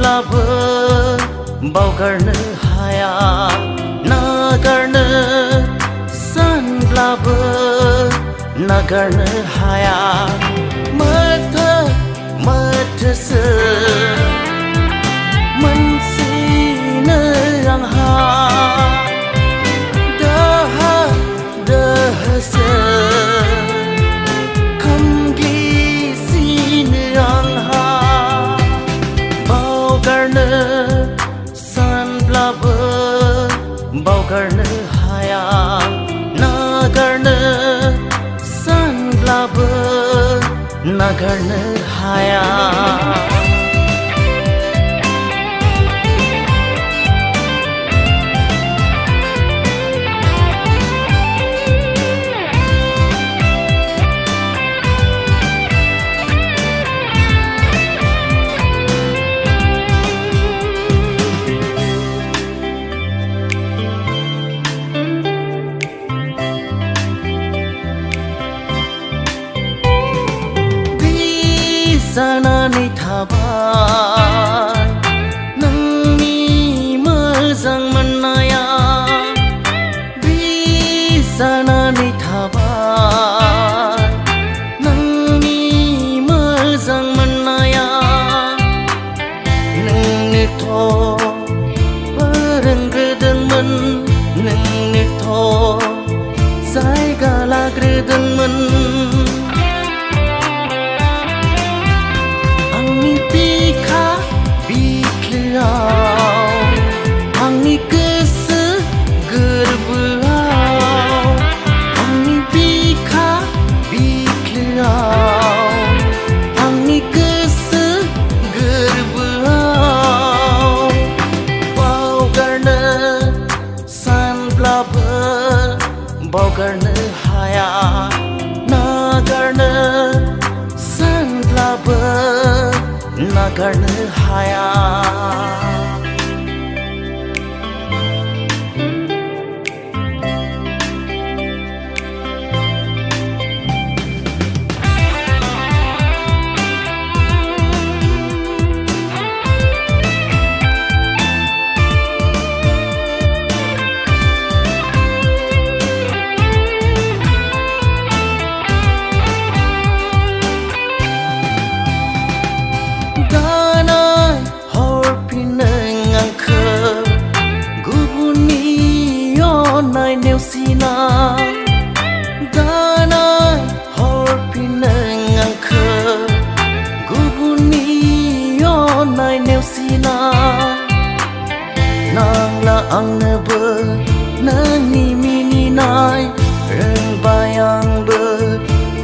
सानब्लाबो बावगारनो हाया नागारनो सानब्लाबो नागारनो हाया माथोसो मोनसेनो आंहा दोहोसो खोमग्लिसिनो आंहा बावगारनो सानब्लाबो बावगारनो हाया नागारनो सानब्लाबो नागारनो हाया जानानै थाबाय नोंनि मोजां मोननाया बे जानानै थाबाय नोंनि मोजां मोननाया नोंनोथ' फोरोंग्रोदोंमोन नोंनोथ' जायगा लाग्रोदोंमोन आंनि गोसो गोरबोआव आंनि बिखा बिख्लोआव आंनि गोसो गोरबोआव बावगारनो सानब्लाबो बावगारनो हाया नागारनो सानब्लाबो नागारनो हाया नेवसिना दानाय हरफिनो आंखो गुबुननि अननाय नेवसिना नांला आंनोबो नोंनि मिनिनाय रोंबाय आंबो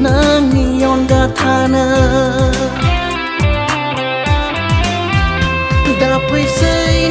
नोंनि अनगा थानो दा फैसै